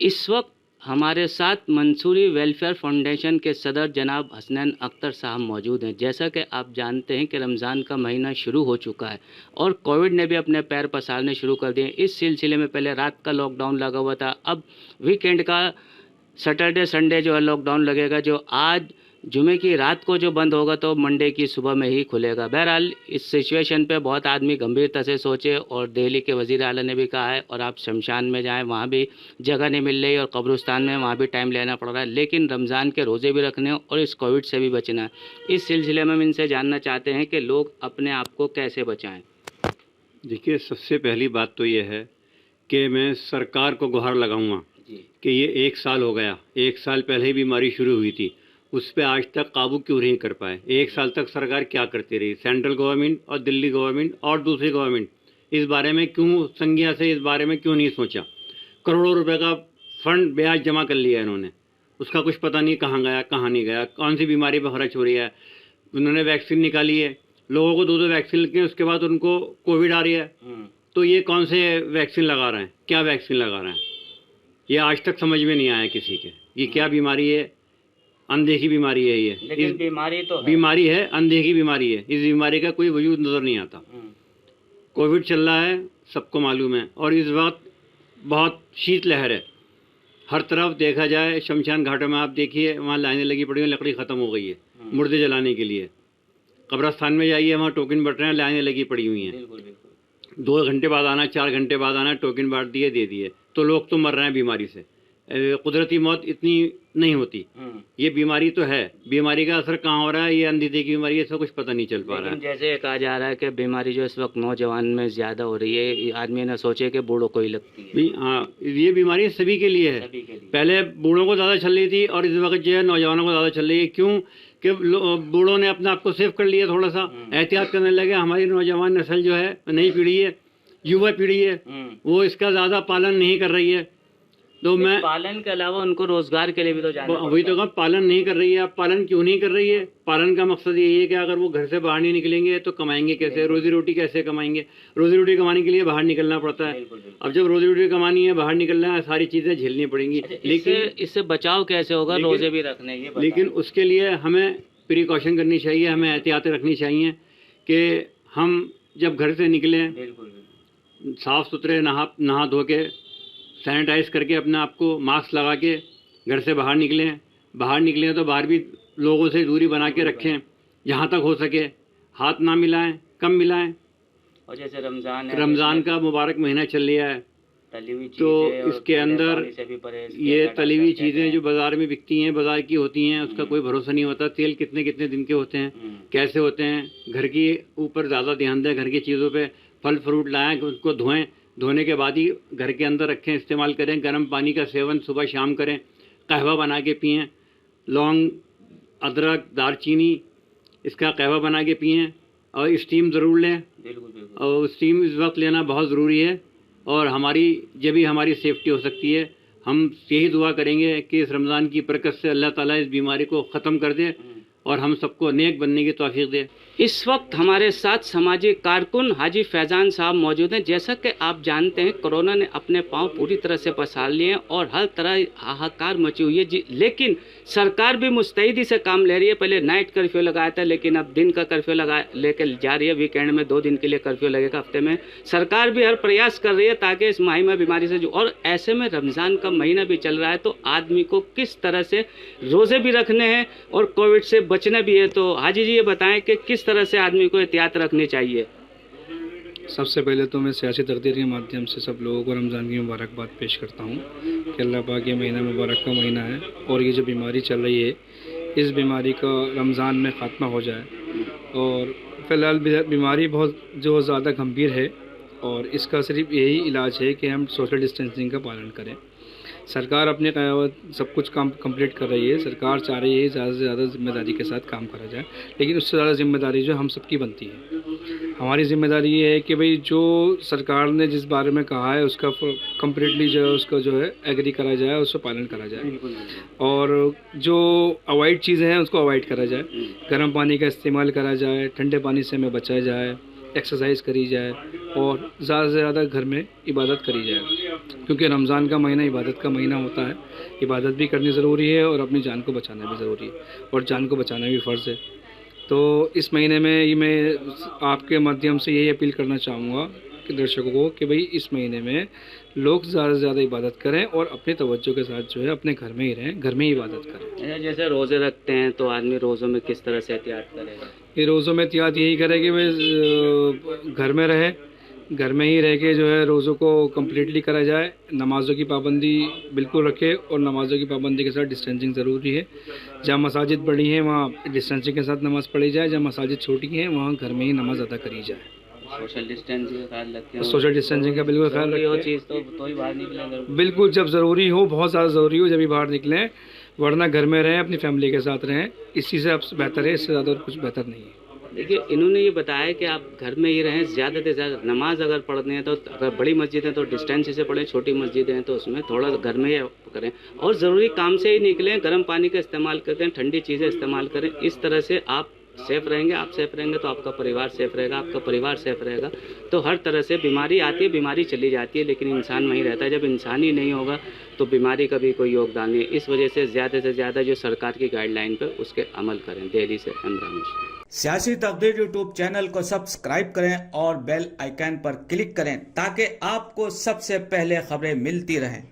इस वक्त हमारे साथ मंसूरी वेलफेयर फाउंडेशन के सदर जनाब हसनैन अख्तर साहब मौजूद हैं। जैसा कि आप जानते हैं कि रमज़ान का महीना शुरू हो चुका है और कोविड ने भी अपने पैर पसारने शुरू कर दिए। इस सिलसिले में पहले रात का लॉकडाउन लगा हुआ था, अब वीकेंड का सैटरडे संडे जो है लॉकडाउन लगेगा, जो आज जुमे की रात को जो बंद होगा तो मंडे की सुबह में ही खुलेगा। बहरहाल इस सिचुएशन पे बहुत आदमी गंभीरता से सोचे और दिल्ली के वज़ीर आला ने भी कहा है, और आप शमशान में जाएं वहाँ भी जगह नहीं मिल रही और कब्रिस्तान में वहाँ भी टाइम लेना पड़ रहा है, लेकिन रमज़ान के रोज़े भी रखने और इस कोविड से भी बचना है। इस सिलसिले में हम इनसे जानना चाहते हैं कि लोग अपने आप को कैसे बचाएँ। देखिए, सबसे पहली बात तो ये है कि मैं सरकार को गुहार लगाऊंगा कि ये 1 साल हो गया, 1 साल पहले ही बीमारी शुरू हुई थी, उस पर आज तक काबू क्यों नहीं कर पाए। 1 साल तक सरकार क्या करती रही, सेंट्रल गवर्नमेंट और दिल्ली गवर्नमेंट और दूसरी गवर्नमेंट, इस बारे में क्यों संज्ञा से इस बारे में क्यों नहीं सोचा। करोड़ों रुपए का फंड ब्याज जमा कर लिया इन्होंने, उसका कुछ पता नहीं कहाँ गया कहाँ नहीं गया, कौन सी बीमारी पर खर्च हो रही है। उन्होंने वैक्सीन निकाली है, लोगों को 2 वैक्सीन लगे, उसके बाद उनको कोविड आ रही है, तो ये कौन से वैक्सीन लगा रहे हैं, क्या वैक्सीन लगा रहे हैं, ये आज तक समझ में नहीं आया किसी के। ये क्या बीमारी है, अनदेखी बीमारी है ये। लेकिन बीमारी तो है। बीमारी है, अनदेखी बीमारी है, इस बीमारी का कोई वजूद नज़र नहीं आता। कोविड चल रहा है, सबको मालूम है, और इस वक्त बहुत शीतलहर है। हर तरफ देखा जाए, शमशान घाटों में आप देखिए, वहाँ लाइनें लगी पड़ी हैं, लकड़ी ख़त्म हो गई है मुर्दे जलाने के लिए। कब्रस्तान में जाइए, वहाँ टोकन बट रहे हैं, लाइनें लगी पड़ी हुई हैं। 2 घंटे बाद आना, 4 घंटे बाद आना, टोकन बांट दिए, दे दिए, तो लोग तो मर रहे हैं बीमारी से। कुदरती मौत इतनी नहीं होती, ये बीमारी तो है। बीमारी का असर कहाँ हो रहा है, ये अंधी की बीमारी है, इसका कुछ पता नहीं चल पा रहा है। जैसे कहा जा रहा है कि बीमारी जो इस वक्त नौजवान में ज़्यादा हो रही है, आदमी ना सोचे कि बूढ़ों को ही लगती है। हाँ, ये बीमारी सभी के लिए है। पहले बूढ़ों को ज़्यादा चल रही थी और इस वक्त जो है नौजवानों को ज़्यादा चल रही है। क्यों कि बूढ़ों ने अपने आप को सेफ कर लिया, थोड़ा सा एहतियात करने लगे। हमारी नौजवान नस्ल जो है, नई पीढ़ी है, युवा पीढ़ी है, वो इसका ज़्यादा पालन नहीं कर रही है। तो मैं पालन के अलावा उनको रोजगार के लिए भी तो जाना, वही तो कहा, पालन नहीं कर रही है। आप पालन क्यों नहीं कर रही है? पालन का मकसद यही है कि अगर वो घर से बाहर नहीं निकलेंगे तो कमाएंगे कैसे, रोजी रोटी कैसे कमाएंगे। रोजी रोटी कमाने के लिए बाहर निकलना पड़ता है। अब जब रोजी रोटी कमानी है, बाहर निकलना है, सारी चीजें झेलनी पड़ेंगी। लेकिन इससे बचाव कैसे होगा, रोजे भी रखने ये? लेकिन उसके लिए हमें प्रिकॉशन करनी चाहिए, हमें एहतियातें रखनी चाहिए कि हम जब घर से निकलें साफ सुथरे नहा धो के, सैनिटाइज करके, अपने आप को मास्क लगा के घर से बाहर निकलें तो बाहर भी लोगों से दूरी बना के रखें, जहाँ तक हो सके हाथ ना मिलाएं, कम मिलाएं। और जैसे रमज़ान का मुबारक महीना चल रहा है, तो इसके अंदर ये तली हुई चीज़ें जो बाज़ार में बिकती हैं, बाज़ार की होती हैं, उसका कोई भरोसा नहीं होता। तेल कितने कितने दिन के होते हैं, कैसे होते हैं। घर के ऊपर ज़्यादा ध्यान दें, घर की चीज़ों पे। फल फ्रूट लाएं, उसको धोएं, धोने के बाद ही घर के अंदर रखें, इस्तेमाल करें। गर्म पानी का सेवन सुबह शाम करें, कहवा बना के पिएं, लौंग, अदरक, दालचीनी, इसका कहवा बना के पिएं, और स्टीम ज़रूर लें। और स्टीम इस वक्त लेना बहुत ज़रूरी है, और जब भी हमारी सेफ्टी हो सकती है। हम यही दुआ करेंगे कि इस रमज़ान की बरकत से अल्लाह ताला इस बीमारी को ख़त्म कर दे और हम सबको नेक बनने की तौफीक दे। इस वक्त हमारे साथ समाजी कारकुन हाजी फैज़ान साहब मौजूद हैं। जैसा कि आप जानते हैं, कोरोना ने अपने पांव पूरी तरह से पसार लिए हैं और हर तरह हाहाकार मची हुई है। लेकिन सरकार भी मुस्तैदी से काम ले रही है। पहले नाइट कर्फ्यू लगाया था, लेकिन अब दिन का कर्फ्यू लेकर जा रही है। वीकेंड में 2 दिन के लिए कर्फ्यू लगेगा हफ्ते में। सरकार भी हर प्रयास कर रही है ताकि इस माहिमा बीमारी से और ऐसे में रमज़ान का महीना भी चल रहा है, तो आदमी को किस तरह से रोज़े भी रखने हैं और कोविड से बचना भी है। तो हाजी जी ये बताएं कि किस तरह से आदमी को एहतियात रखनी चाहिए। सबसे पहले तो मैं सियासी तकदीर के माध्यम से सब लोगों को रमज़ान की मुबारकबाद पेश करता हूँ कि अल्लाह पाक ये महीना मुबारक का महीना है, और ये जो बीमारी चल रही है, इस बीमारी का रमज़ान में ख़ात्मा हो जाए। और फ़िलहाल बीमारी बहुत जो ज़्यादा गंभीर है, और इसका सिर्फ यही इलाज है कि हम सोशल डिस्टेंसिंग का पालन करें। सरकार अपने सब कुछ काम कंप्लीट कर रही है। सरकार चाह रही है ज़्यादा से ज़्यादा जिम्मेदारी के साथ काम करा जाए, लेकिन उससे ज़्यादा जिम्मेदारी जो हम सबकी बनती है। हमारी जिम्मेदारी ये है कि भाई जो सरकार ने जिस बारे में कहा है उसका कम्प्लीटली जो है उसका जो है एग्री करा जाए, उसका पालन करा जाए, और जो अवॉइड चीज़ें हैं उसको अवॉइड करा जाए। गर्म पानी का इस्तेमाल करा जाए, ठंडे पानी से हमें बचाया जाए, एक्सरसाइज करी जाए और ज़्यादा से ज़्यादा घर में इबादत करी जाए, क्योंकि रमज़ान का महीना इबादत का महीना होता है। इबादत भी करनी ज़रूरी है और अपनी जान को बचाना भी ज़रूरी है, और जान को बचाना भी फ़र्ज़ है। तो इस महीने में ये मैं आपके माध्यम से यही अपील करना चाहूँगा कि दर्शकों को कि भाई इस महीने में लोग ज़्यादा से ज़्यादा इबादत करें और अपनी तवज्जो के साथ जो है अपने घर में ही रहें, घर में ही इबादत करें। जैसे रोज़े रखते हैं तो आदमी रोज़ों में किस तरह से एहतियात करेगा? ये रोज़ों में एहतियात यही करे कि भाई घर में रहे, घर में ही रह के जो है रोज़ों को कम्प्लीटली करा जाए, नमाज़ों की पाबंदी बिल्कुल रखे, और नमाज़ों की पाबंदी के साथ डिस्टेंसिंग ज़रूरी है। जहाँ मसाजिद बड़ी हैं वहाँ डिस्टेंसिंग के साथ नमाज़ पढ़ी जाए, जहाँ मसाजिद छोटी हैं वहाँ घर में ही नमाज़ अदा करी जाए। सोशल डिस्टेंसिंग का ख्याल रखते हैं। सोशल डिस्टेंसिंग का बिल्कुल ख्याल रखें। चीज़ तो ही बाहर निकलें। बिल्कुल, जब ज़रूरी हो, बहुत ज़्यादा ज़रूरी हो, जब ही बाहर निकलें, वरना घर में रहें, अपनी फैमिली के साथ रहें। इस चीज़ से अब बेहतर है, इससे ज़्यादा और कुछ बेहतर नहीं है। देखिए, इन्होंने ये बताया कि आप घर में ही रहें, ज़्यादा से ज़्यादा नमाज अगर पढ़नी है तो अगर बड़ी मस्जिद है तो डिस्टेंस से पढ़ें, छोटी मस्जिदें हैं तो उसमें थोड़ा घर में ही करें, और ज़रूरी काम से ही निकलें, गर्म पानी का इस्तेमाल करें, ठंडी चीज़ें इस्तेमाल करें। इस तरह से आप सेफ़ रहेंगे, आप सेफ़ रहेंगे तो आपका परिवार सेफ़ रहेगा, आपका परिवार सेफ़ रहेगा तो हर तरह से बीमारी आती है, बीमारी चली जाती है, लेकिन इंसान वहीं रहता है। जब इंसान ही नहीं होगा तो बीमारी का भी कोई योगदान नहीं है। इस वजह से ज़्यादा जो सरकार की गाइडलाइन पर उसके अमल करें। दिल्ली से एम रमेश। सियासी तकदीर यूट्यूब चैनल को सब्सक्राइब करें और बेल आइकन पर क्लिक करें ताकि आपको सबसे पहले खबरें मिलती रहें।